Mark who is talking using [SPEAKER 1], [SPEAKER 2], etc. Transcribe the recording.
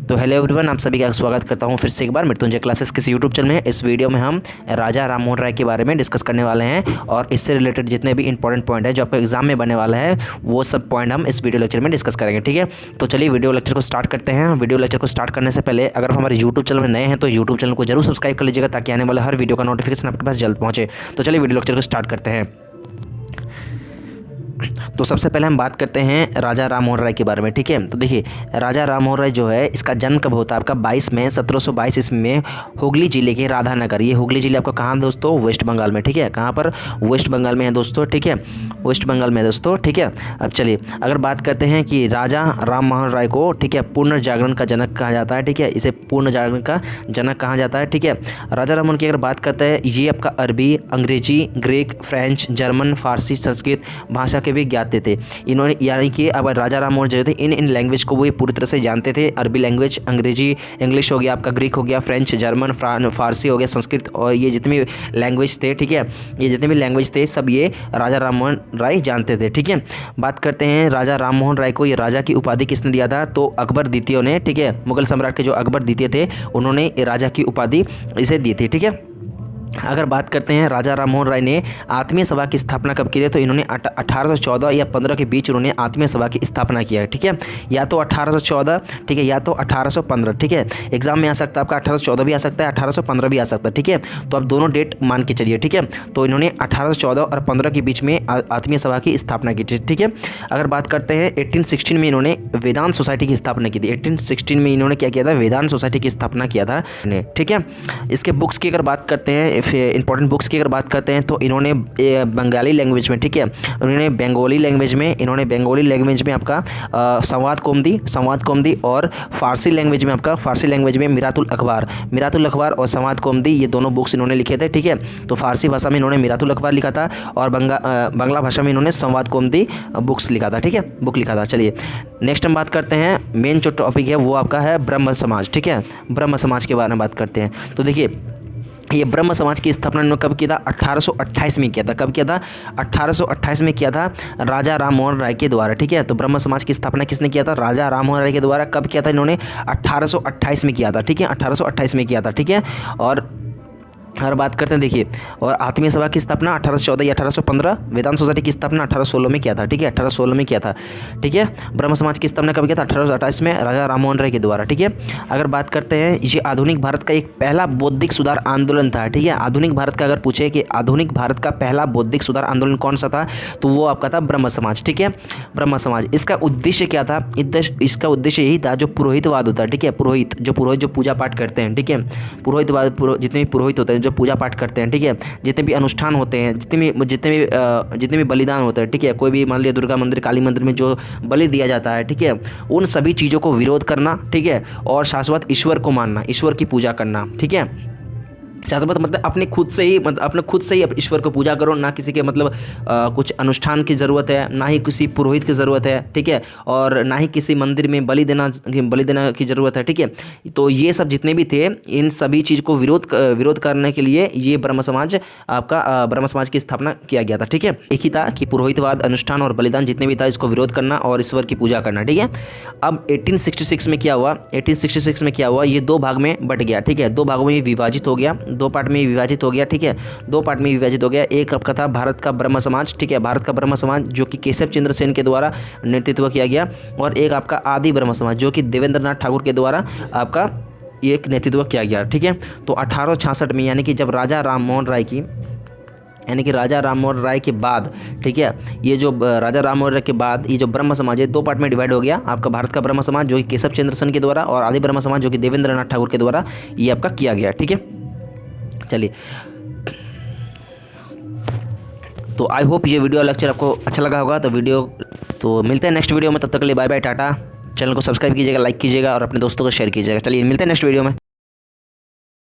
[SPEAKER 1] तो hello everyone, आप सभी का स्वागत करता हूं फिर से एक बार मृत्युंजय क्लासेस किसी यूट्यूब चैनल में। इस वीडियो में हम राजा राम मोहन राय के बारे में डिस्कस करने वाले हैं और इससे रिलेटेड जितने भी इंपॉर्टेंट पॉइंट है जो आपको एग्जाम में बनने वाला है वो सब पॉइंट हम इस वीडियो लेक्चर में डिस्कस करेंगे। ठीक है, तो चलिए वीडियो लेक्चर को स्टार्ट करते हैं। वीडियो लेक्चर को स्टार्ट करने से पहले अगर आप हमारे यूट्यूब चैनल में नए हैं तो यूट्यूब चैनल को जरूर सब्सक्राइब कर लीजिएगा ताकि आने वाला हर वीडियो का नोटिफिकेशन आपके पास जल्द पहुँचे। तो चलिए वीडियो लेक्चर को स्टार्ट करते हैं। तो सबसे पहले हम बात करते हैं राजा राम मोहन राय के बारे में। ठीक है, तो देखिए राजा राम मोहन राय जो है इसका जन्म कब होता है आपका 22 मई 1722 ईस्वी में हुगली जिले के राधानगर। ये हुगली जिले आपका कहाँ दोस्तों? वेस्ट बंगाल में। ठीक है, कहाँ पर? वेस्ट बंगाल में है दोस्तों। ठीक है, वेस्ट बंगाल में है दोस्तों। ठीक है, अब चलिए अगर बात करते हैं कि राजा राम मोहन राय को ठीक है पुनर्जागरण का जनक कहा जाता है। ठीक है, इसे पुनर्जागरण का जनक कहा जाता है। ठीक है, राजा राम मोहन की अगर बात करते हैं ये आपका अरबी, अंग्रेजी, ग्रीक, फ्रेंच, जर्मन, फारसी, संस्कृत भाषा के भी ज्ञाते थे इन्होंने। यानी कि अब राजा राम मोहन जो थे इन लैंग्वेज को वो पूरी तरह से जानते थे। अरबी लैंग्वेज, अंग्रेजी, इंग्लिश हो गया आपका, ग्रीक हो गया, फ्रेंच, जर्मन, फारसी हो गया, संस्कृत, और ये जितने भी लैंग्वेज थे ठीक है, ये जितने भी लैंग्वेज थे सब ये राजा राम मोहन राय जानते थे। ठीक है, बात करते हैं राजा राम मोहन राय को ये राजा की उपाधि किसने दिया था? तो अकबर द्वितीय ने। ठीक है, मुगल सम्राट के जो अकबर द्वितीय थे उन्होंने राजा की उपाधि इसे दी थी। ठीक है, अगर बात करते हैं राजा राम मोहन राय ने आत्मीय सभा की स्थापना कब की थी तो इन्होंने 1814 या 15 के बीच उन्होंने आत्मीय सभा की स्थापना किया है। ठीक है, या तो 1814 ठीक है या तो 1815। ठीक है, एग्जाम में आ सकता है आपका 1814 भी आ सकता है, 1815 भी आ सकता है। ठीक है, तो आप दोनों डेट मान के चलिए। ठीक है, तो इन्होंने 1814 और 15 के बीच में आत्मीय सभा की स्थापना की थी। ठीक है, अगर बात करते हैं 1816 में इन्होंने वेदांत सोसाइटी की स्थापना की थी। 1816 में इन्होंने क्या किया था? वेदांत सोसाइटी की स्थापना किया था। ठीक है, इसके बुक्स की अगर बात करते हैं, इंपॉर्टेंट बुक्स की अगर बात करते हैं तो इन्होंने बंगाली लैंग्वेज में ठीक है उन्होंने बंगाली लैंग्वेज में आपका संवाद कौमुदी और फारसी लैंग्वेज में मिरातुल अखबार और संवाद कौमुदी, ये दोनों बुक्स इन्होंने लिखे थे। ठीक है, तो फारसी भाषा में इन्होंने मिरातुल अखबार लिखा था और बांग्ला भाषा में इन्होंने संवाद कौमुदी बुक्स लिखा था। ठीक है, बुक लिखा था। चलिए नेक्स्ट हम बात करते हैं, मेन जो टॉपिक है वो आपका है ब्रह्म समाज। ठीक है, ब्रह्म समाज के बारे में बात करते हैं। तो देखिए ये ब्रह्म समाज की स्थापना इन्होंने कब किया था? 1828 में किया था। कब किया था? 1828 में किया था राजा राम मोहन राय के द्वारा। ठीक है, तो ब्रह्म समाज की स्थापना किसने किया था? राजा राम मोहन राय के द्वारा। कब किया था इन्होंने? 1828 में किया था। ठीक है, 1828 में किया था। ठीक है, और अगर बात करते हैं देखिए, और आत्मीय सभा की स्थापना 1814 या 1815, वेदांत सोसाइटी की स्थापना 1816 में किया था। ठीक है, 1816 में किया था। ठीक है, ब्रह्म समाज की स्थापना कब किया था? 1828 में राजा राम मोहन राय के द्वारा। ठीक है, अगर बात करते हैं ये आधुनिक भारत का एक पहला बौद्धिक सुधार आंदोलन था। ठीक है, आधुनिक भारत का अगर पूछे कि आधुनिक भारत का पहला बौद्धिक सुधार आंदोलन कौन सा था तो वो आपका था ब्रह्म समाज। ठीक है, ब्रह्म समाज। इसका उद्देश्य क्या था? इसका उद्देश्य यही था जो पुरोहितवाद होता है। ठीक है, पुरोहित जो पूजा पाठ करते हैं। ठीक है, पुरोहितवाद, जितने भी पुरोहित होते हैं जो पूजा पाठ करते हैं। ठीक है, जितने भी अनुष्ठान होते हैं, जितने भी बलिदान होते हैं। ठीक है, कोई भी मान लिया दुर्गा मंदिर, काली मंदिर में जो बलि दिया जाता है। ठीक है, उन सभी चीज़ों को विरोध करना। ठीक है, और शाश्वत ईश्वर को मानना, ईश्वर की पूजा करना। ठीक है, शाश्वत मतलब अपने खुद से ही ईश्वर को पूजा करो, ना किसी के मतलब कुछ अनुष्ठान की ज़रूरत है, ना ही किसी पुरोहित की ज़रूरत है। ठीक है, और ना ही किसी मंदिर में बलि देना की ज़रूरत है। ठीक है, तो ये सब जितने भी थे इन सभी चीज़ को विरोध करने के लिए ये ब्रह्म समाज की स्थापना किया गया था। ठीक है, एक ही था कि पुरोहितवाद, अनुष्ठान और बलिदान जितने भी था इसको विरोध करना और ईश्वर की पूजा करना। ठीक है, अब 1866 में क्या हुआ? ये दो भाग में बट गया। ठीक है, दो भागों में विभाजित हो गया, दो पार्ट में विभाजित हो गया। ठीक है, दो पार्ट में विभाजित हो गया। एक आपका था भारत का ब्रह्म समाज। ठीक है, भारत का ब्रह्म समाज जो कि केशव चंद्र सेन के द्वारा नेतृत्व किया गया, और एक आपका आदि ब्रह्म समाज जो कि देवेंद्र नाथ ठाकुर के द्वारा आपका एक नेतृत्व किया गया। ठीक है, तो 1866 में यानी कि जब राजा राम मोहन राय के बाद, ठीक है, ये जो राजा राम मोहन राय के बाद ये जो ब्रह्म समाज है दो पार्ट में डिवाइड हो गया। आपका भारत का ब्रह्म समाज जो कि केशव चंद्र सेन के द्वारा और आदि ब्रह्म समाज जो कि देवेंद्र नाथ ठाकुर के द्वारा ये आपका किया गया। ठीक है, चलिए तो आई होप ये वीडियो लेक्चर आपको अच्छा लगा होगा। तो मिलते हैं नेक्स्ट वीडियो में, तब तक के लिए बाय बाय, टाटा। चैनल को सब्सक्राइब कीजिएगा, लाइक कीजिएगा और अपने दोस्तों को शेयर कीजिएगा। चलिए मिलते हैं नेक्स्ट वीडियो में।